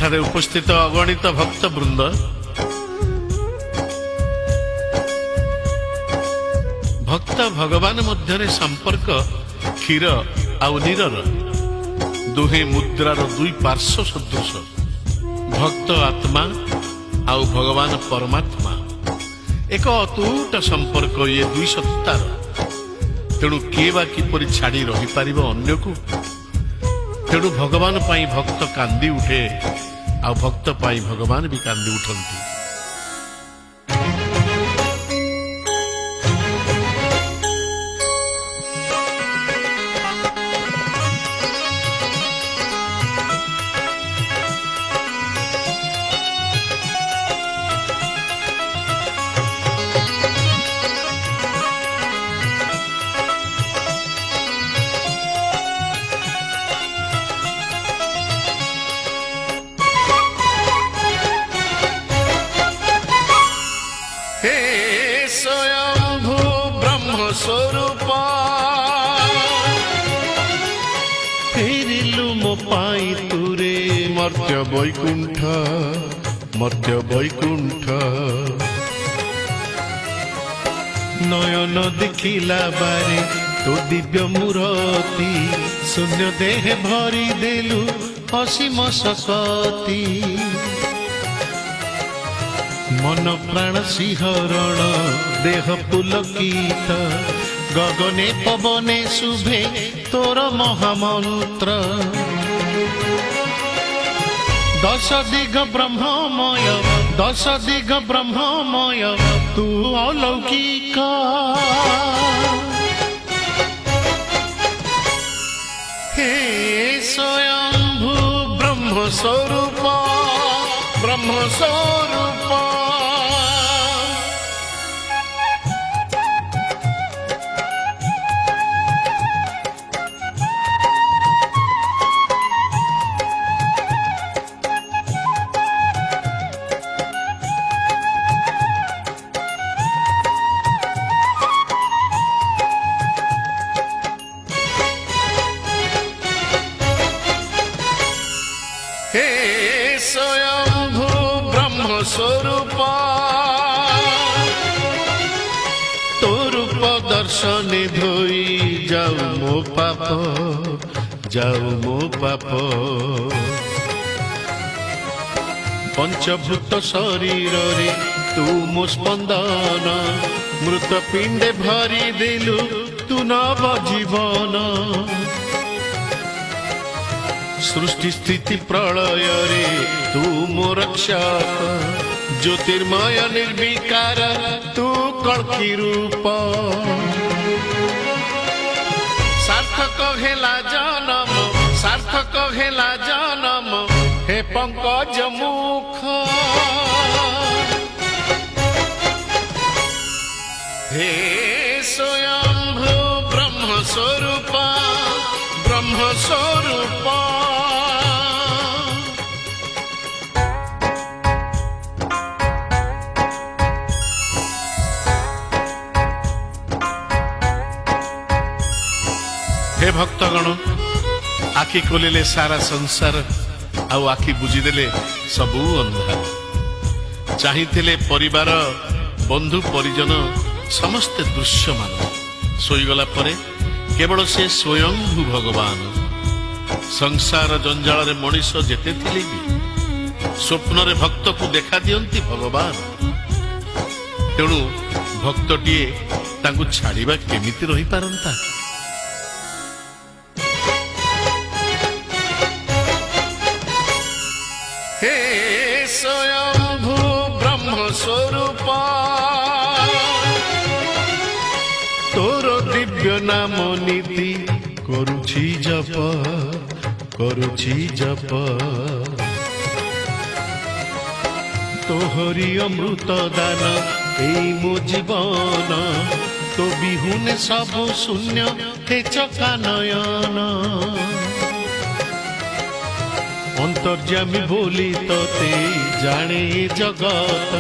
ଏଠାରେ ଉପସ୍ଥିତ ଅଗଣିତ ଭକ୍ତ ବୃନ୍ଦ, ଭକ୍ତ ଭଗବାନ ମଧ୍ୟରେ ସମ୍ପର୍କ କ୍ଷୀର ଆଉ ନୀରର, ଦୁହେଁ ମୁଦ୍ରାର ଦୁଇ ପାର୍ଶ୍ୱ ସଦୃଶ। ଭକ୍ତ ଆତ୍ମା ଆଉ ଭଗବାନ ପରମାତ୍ମା, ଏକ ଅତୁଟ ସମ୍ପର୍କ ଇଏ ଦୁଇ ସତ୍ତାର। ତେଣୁ କିଏ ବା କିପରି ଛାଡ଼ି ରହିପାରିବ ଅନ୍ୟକୁ? ତେଣୁ ଭଗବାନ ପାଇଁ ଭକ୍ତ କାନ୍ଦି ଉଠେ, ଆଉ ଭକ୍ତ ପାଇଁ ଭଗବାନ ବି କାନ୍ଦି ଉଠନ୍ତି। हे स्वयंभू ब्रह्म स्वरूप, फेरिलु मो पाई तुरे मर्त्य वैकुंठ, मर्त्य वैकुंठ। नयन देखिला बारे तो दिव्य मूरति, शून्य देह भरी देलु असीम सकति। मन प्राण सिंहरण देह पुलकित, गगने पवने शुभे तोर महामंत्र। दश दिग ब्रह्ममय, दश दिग ब्रह्ममय, तू अलौकिक। हे स्वयंभू ब्रह्म स्वरूप, ब्रह्म स्वरूप। हे स्वयंभू ब्रह्म स्वरूप, तो रूप दर्शने धोई जाऊ मो पाप, जाऊ मो पाप। पंचभूत शरीर रे तू मो स्पंदन, मृत पिंडे भरी देलु तू नव जीवन। सृष्टि स्थिति प्रलय रे तू मो रक्षक, ज्योतिर्मय निर्विकार तू कल्की रूप। सार्थक हेला जन्म, सार्थक हेला जन्म, हे पंकज मुख। हे स्वयंभू ब्रह्म स्वरूप, ब्रह्म स्वरूप। हे भक्तगण, आखि खोलिले सारा संसार, आउ आखि बुझीदेले सबू अंधार। चाहिथिले परिवार बंधु परिजन समस्ते दृश्यमान, शोईगला परे केवल से स्वयंभू भगवान। संसार जंजाल रे मनीष जेते थिले भी स्वप्न रे भक्त को देखा दियंती भगवान। तेणु भक्तटिए तांकु छाड़िबा केमिति रही पारंता? हे स्वयंभू ब्रह्म स्वरूप, तोर दिव्य नाम नीति करुछि जप, करुछि जप। तोहरी अमृत दान एई मो जीवन, तो बिहुने सब शून्य हे चका नयन। अंतर्यामी बोली तोते जाने जगत,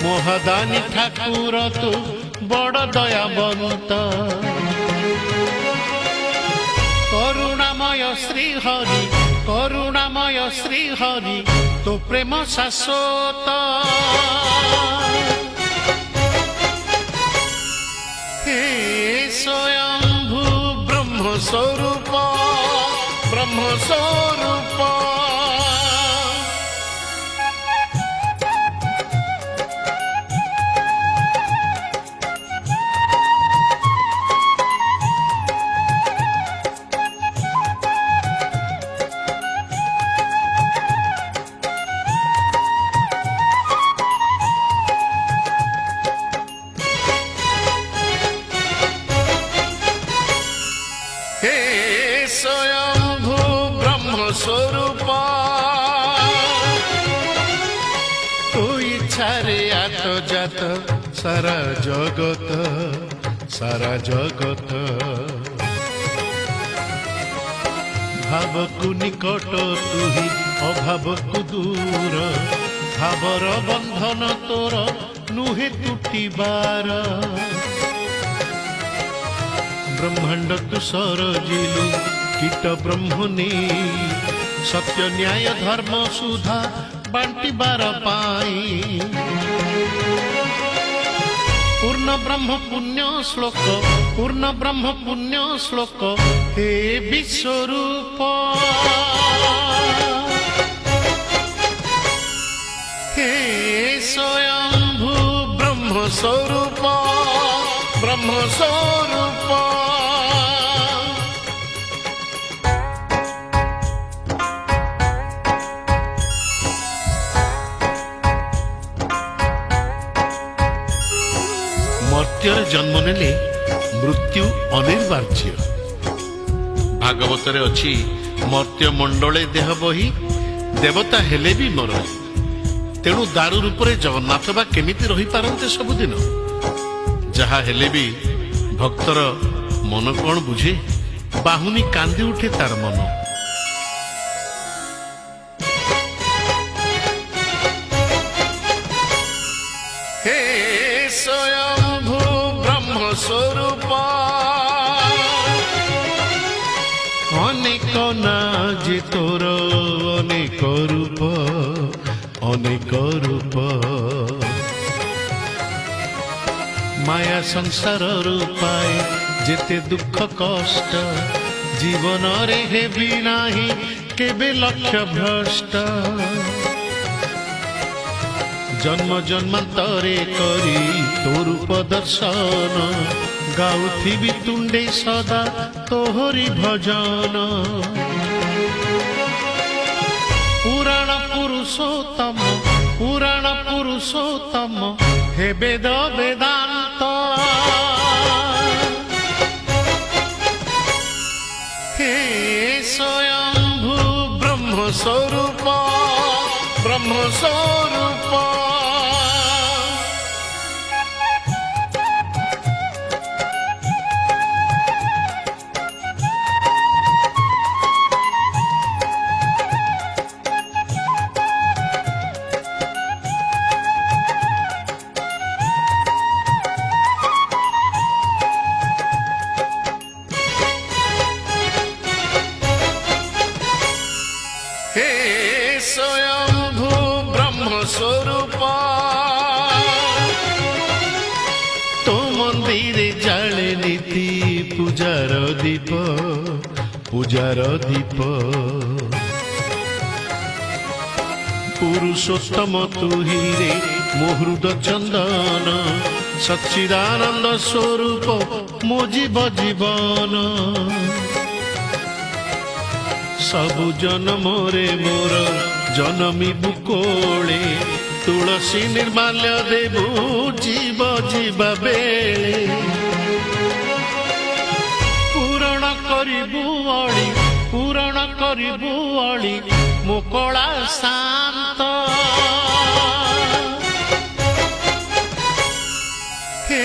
महादानी ठाकुर तू बड़ दयावंत। करुणामय श्री हरि, करुणा କରୁଣାମୟ ଶ୍ରୀ ହରି ତୋ ପ୍ରେମ ଶାଶ୍ୱତ हे स्वयंभू ब्रह्मस्वरूप ब्रह्मस्वरूप हे स्वयंभू ब्रह्मस्वरूप तू इच्छारे आत जात सारा जगत भावकु निकट तुही अभावकु दूर भावर बंधन तोर नुहे टूटिबार ब्रह्मांड तु सरजिलु कीट ब्रह्मनी सत्य न्याय धर्म सुधा बांटिबार पाई पूर्ण ब्रह्म पुण्य श्लोक हे विश्वरूप हे स्वयंभू ब्रह्मस्वरूप ब्रह्मस्वरूप मर्त्यर जन्म नेले मृत्यु अनिर्वार्य भागवत अच्छी मर्त्य मंडले देह बही देवता हेले भी मर तेणु दारू रूप जगन्नाथ बा केमिति रही पारंते सबुदिन जहा हेले भी भक्तर मन कौन बुझे बाहुनी कांदी उठे तार मन हे स्वयंभू ब्रह्मस्वरूप अनेक नाज तोर अनेक रूप माया संसार रूपाए जेते दुख कष्ट जीवन रे हेबी नाही केबे लक्ष्य भ्रष्ट जन्म जन्मांतरे करी तो रूप दर्शन गाउथिबी तुंडे सदा तोहरी भजन पुराण पुरुषोत्तम हे वेद वेदांत हे स्वयंभू ब्रह्मस्वरूप ब्रह्मस्वरूप हे स्वयंभू ब्रह्मस्वरूप तो मंदिर जाले नीति पूजार दीप पुरुषोत्तम तुही रे मुहृद चंदन सच्चिदानंद स्वरूप मो जीवन सबु जन्म रे मोर जनमी बुकोले तुलसी निर्माल्य देबु जीवा बेले पूरण करिबु अळी मुकला शांत हे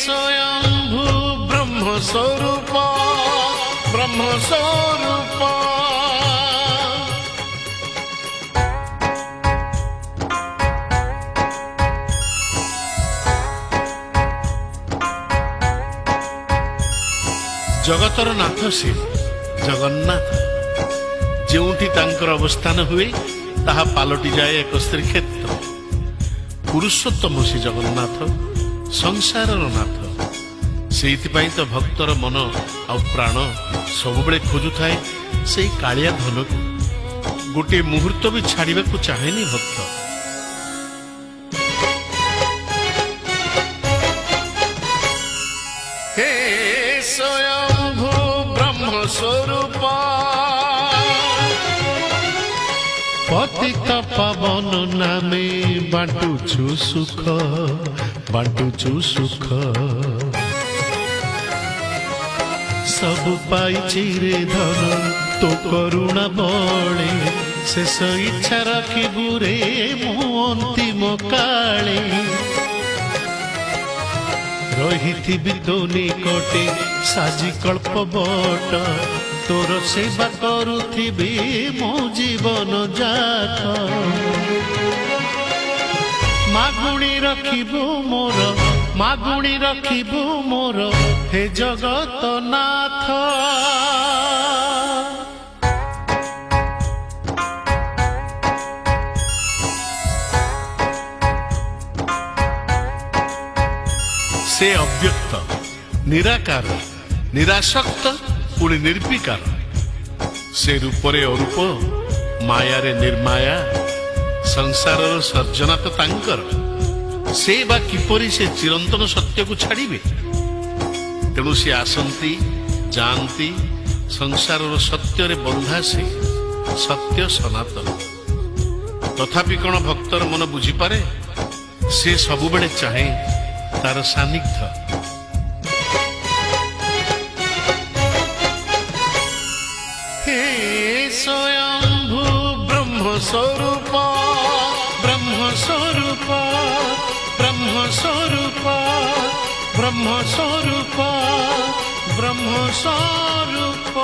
स्वयंभू ब्रह्मस्वरूप ब्रह्मस्वरूप जगतर नाथ से जगन्नाथ ଯେଉଁଠି ତାଙ୍କର ଅବସ୍ଥାନ ହୁଏ ତାହା ପାଲଟି ଯାଏ ଏକ ଶ୍ରୀକ୍ଷେତ୍ର। ପୁରୁଷୋତ୍ତମ ଶ୍ରୀ ଜଗନ୍ନାଥ ସଂସାରର ନାଥ। ସେଇଥିପାଇଁ ତ ଭକ୍ତର ମନ ଆଉ ପ୍ରାଣ ସବୁବେଳେ ଖୋଜୁଥାଏ ସେଇ କାଳିଆ ଧନକୁ। ଗୋଟିଏ ମୁହୂର୍ତ୍ତ ବି ଛାଡ଼ିବାକୁ ଚାହେଁନି ଭକ୍ତ। ହେ ସ୍ୱୟଂଭୂ ବ୍ରହ୍ମ ସ୍ୱରୂପ ପତିତ ପାବନ ନାମେ ବାଣ୍ଟୁଛୁ ସୁଖ, ବାଣ୍ଟୁଛୁ ସୁଖ। ସବୁ ପାଇଛି ରେ ଧନ ତୋ କରୁଣା ବଳେ, ଶେଷ ଇଚ୍ଛା ରଖିବୁ ରେ ମୁଁ ଅନ୍ତିମ କାଳେ। ରହିଥିବି ତୋ ନିକଟେ ସାଜି କଳ୍ପ ବଟ, ତୋର ସେବା କରୁଥିବି ମୋ ଜୀବନ ଯାକ। ମାଗୁଣି ରଖିବୁ ମୋର, ମାଗୁଣି ରଖିବୁ ମୋର ହେ ଜଗତ ନାଥ। ସେ ଅବ୍ୟକ୍ତ, ନିରାକାର, ନିରାସକ୍ତ, ପୁଣି ନିର୍ବିକାର। ସେ ରୂପରେ ଅରୂପ, ମାୟାରେ ନିର୍ମାୟା। ସଂସାରର ସର୍ଜନା ତ ତାଙ୍କର। ସେ ବା କିପରି ସେ ଚିରନ୍ତନ ସତ୍ୟକୁ ଛାଡ଼ିବେ? ତେଣୁ ସେ ଆସନ୍ତି, ଯାଆନ୍ତି। ସଂସାରର ସତ୍ୟରେ ବନ୍ଧା ସେ, ସତ୍ୟ ସନାତନ। ତଥାପି କଣ ଭକ୍ତର ମନ ବୁଝିପାରେ? ସେ ସବୁବେଳେ ଚାହେଁ ତାର ସାନ୍ନିଧ୍ୟ। হে স্বয়ংভূ ব্রহ্মস্বরূপ, ব্রহ্মস্বরূপ, ব্রহ্মস্বরূপ, ব্রহ্মস্বরূপ, ব্রহ্মস্বরূপ।